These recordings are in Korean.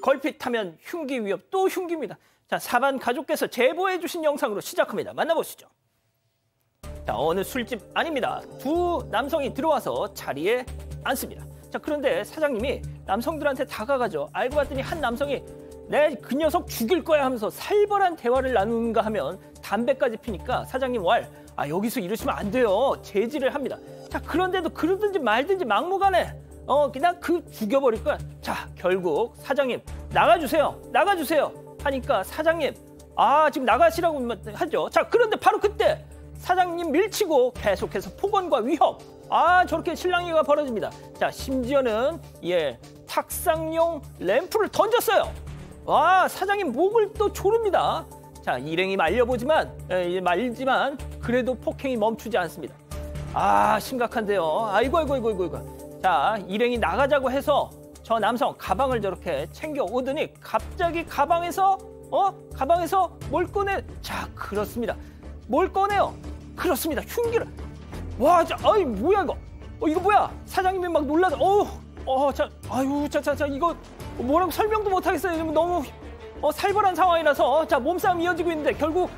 걸핏하면 흉기 위협 또 흉기입니다. 자, 사반 가족께서 제보해 주신 영상으로 시작합니다. 만나보시죠. 자, 어느 술집 아닙니다. 두 남성이 들어와서 자리에 앉습니다. 자, 그런데 사장님이 남성들한테 다가가죠. 알고 봤더니 한 남성이 내 그 녀석 죽일 거야 하면서 살벌한 대화를 나누는가 하면 담배까지 피니까 사장님 여기서 이러시면 안 돼요. 제지를 합니다. 자, 그런데도 그러든지 말든지 막무가내 그냥 죽여버릴 거야. 자, 결국 사장님 나가주세요. 하니까 사장님 지금 나가시라고 하죠. 자, 그런데 바로 그때 사장님 밀치고 계속해서 폭언과 위협. 저렇게 실랑이가 벌어집니다. 자, 심지어는 탁상용 램프를 던졌어요. 사장님 목을 또 조릅니다. 자, 일행이 말지만 그래도 폭행이 멈추지 않습니다. 심각한데요. 아이고. 자, 일행이 나가자고 해서 저 남성 가방을 저렇게 챙겨 오더니 갑자기 가방에서 뭘 꺼내? 자, 그렇습니다. 뭘 꺼내요? 그렇습니다. 흉기를. 뭐야 이거? 이거 뭐야? 사장님이 막 놀라서 이거 뭐라고 설명도 못 하겠어요. 너무 살벌한 상황이라서 자, 몸싸움이 이어지고 있는데 결국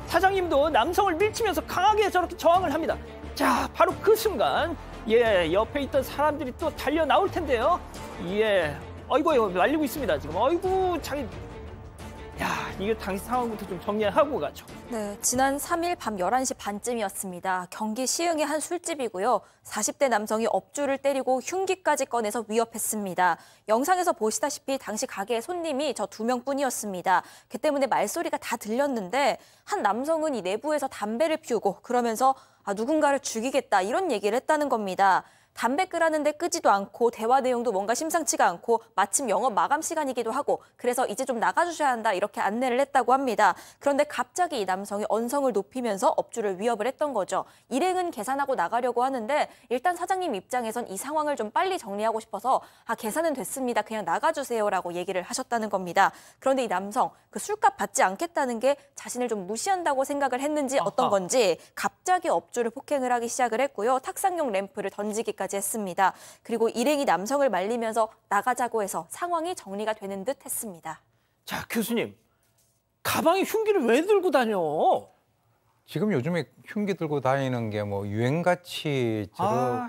사장님도 남성을 밀치면서 강하게 저렇게 저항을 합니다. 자, 바로 그 순간 옆에 있던 사람들이 또 달려 나올 텐데요. 이거 말리고 있습니다. 지금 이게 당시 상황부터 좀 정리하고 가죠. 네, 지난 3일 밤 11시 반쯤이었습니다. 경기 시흥의 한 술집이고요. 40대 남성이 업주를 때리고 흉기까지 꺼내서 위협했습니다. 영상에서 보시다시피 당시 가게의 손님이 저 2명뿐이었습니다. 그 때문에 말소리가 다 들렸는데 한 남성은 이 내부에서 담배를 피우고 그러면서 누군가를 죽이겠다 이런 얘기를 했다는 겁니다. 담배 끄라는데 끄지도 않고 대화 내용도 뭔가 심상치가 않고 마침 영업 마감 시간이기도 하고 그래서 이제 좀 나가주셔야 한다 이렇게 안내를 했다고 합니다. 그런데 갑자기 이 남성이 언성을 높이면서 업주를 위협을 했던 거죠. 일행은 계산하고 나가려고 하는데 일단 사장님 입장에선 이 상황을 좀 빨리 정리하고 싶어서 계산은 됐습니다. 그냥 나가주세요라고 얘기를 하셨다는 겁니다. 그런데 이 남성 그 술값 받지 않겠다는 게 자신을 좀 무시한다고 생각을 했는지 어떤 건지 갑자기 업주를 폭행을 하기 시작을 했고요. 탁상용 램프를 던지기까지 했습니다. 그리고 일행이 남성을 말리면서 나가자고 해서 상황이 정리가 되는 듯 했습니다. 자, 교수님. 가방에 흉기를 왜 들고 다녀? 지금 요즘에 흉기 들고 다니는 게 유행같이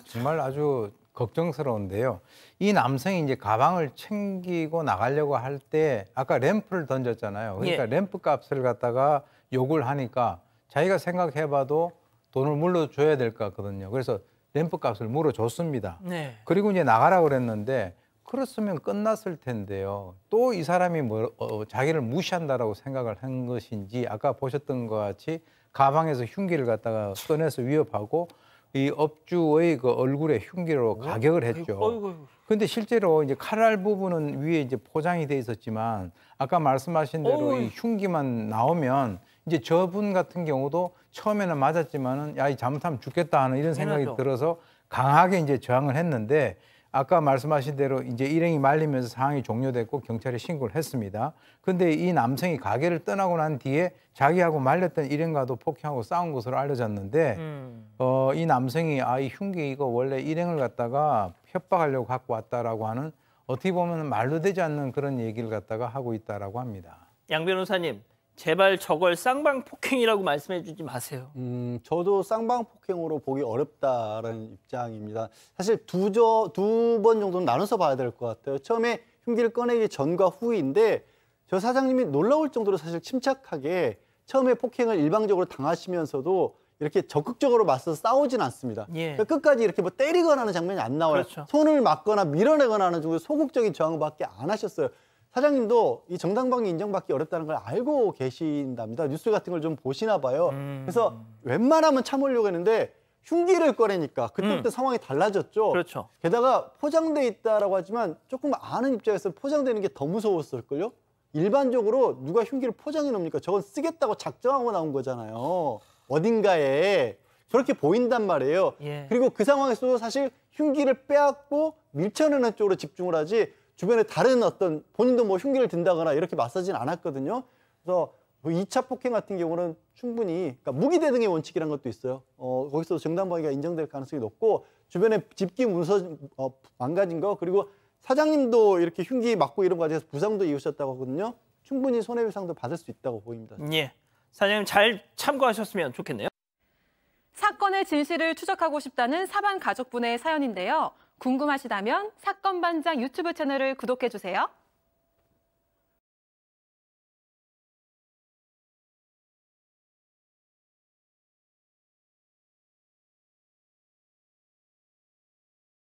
정말 아주 걱정스러운데요. 이 남성이 이제 가방을 챙기고 나가려고 할 때 아까 램프를 던졌잖아요. 그러니까 램프 값을 갖다가 요구를 하니까 자기가 생각해봐도 돈을 물어줘야 될 것 같거든요. 그래서 램프 값을 물어줬습니다. 네. 그리고 이제 나가라고 그랬는데 그렇으면 끝났을 텐데요. 또 이 사람이 자기를 무시한다라고 생각을 한 것인지 아까 보셨던 것 같이 가방에서 흉기를 갖다가 꺼내서 위협하고 이 업주의 그 얼굴에 흉기로 가격을 했죠. 그런데 실제로 이제 칼날 부분은 위에 이제 포장이 돼 있었지만 아까 말씀하신 대로 이 흉기만 나오면 이제 저분 같은 경우도 처음에는 맞았지만은 이 잘못하면 죽겠다 하는 이런 생각이 들어서 강하게 이제 저항을 했는데 아까 말씀하신 대로 이제 일행이 말리면서 상황이 종료됐고 경찰에 신고를 했습니다. 근데 이 남성이 가게를 떠나고 난 뒤에 자기하고 말렸던 일행과도 폭행하고 싸운 것으로 알려졌는데 이 남성이 이 흉기 이거 원래 일행을 갖다가 협박하려고 갖고 왔다라고 하는 어떻게 보면 말도 되지 않는 그런 얘기를 갖다가 하고 있다라고 합니다. 양 변호사님. 제발 저걸 쌍방폭행이라고 말씀해 주지 마세요. 저도 쌍방폭행으로 보기 어렵다라는 입장입니다. 사실 두 번 정도는 나눠서 봐야 될 것 같아요. 처음에 흉기를 꺼내기 전과 후인데 저 사장님이 놀라울 정도로 사실 침착하게 처음에 폭행을 일방적으로 당하시면서도 이렇게 적극적으로 맞서서 싸우진 않습니다. 그러니까 끝까지 이렇게 때리거나 하는 장면이 안 나와요. 그렇죠. 손을 맞거나 밀어내거나 하는 정도의 소극적인 저항밖에 안 하셨어요. 사장님도 이 정당방위 인정받기 어렵다는 걸 알고 계신답니다. 뉴스 같은 걸 좀 보시나 봐요. 그래서 웬만하면 참으려고 했는데 흉기를 꺼내니까 그때부터 상황이 달라졌죠. 그렇죠. 게다가 포장돼 있다라고 하지만 조금 아는 입장에서 포장되는 게 더 무서웠을걸요. 일반적으로 누가 흉기를 포장해 놓습니까? 저건 쓰겠다고 작정하고 나온 거잖아요. 어딘가에 저렇게 보인단 말이에요. 그리고 그 상황에서도 사실 흉기를 빼앗고 밀쳐내는 쪽으로 집중을 하지 주변에 다른 본인도 흉기를 든다거나 이렇게 맞서진 않았거든요. 그래서 2차 폭행 같은 경우는 충분히 무기 대등의 원칙이라는 것도 있어요. 거기서 정당방위가 인정될 가능성이 높고 주변에 집기 망가진 거 그리고 사장님도 이렇게 흉기 맞고 이런 과정에서 부상도 입으셨다고 하거든요. 충분히 손해배상도 받을 수 있다고 보입니다. 예, 사장님 잘 참고하셨으면 좋겠네요. 사건의 진실을 추적하고 싶다는 사반 가족분의 사연인데요. 궁금하시다면 사건반장 유튜브 채널을 구독해주세요.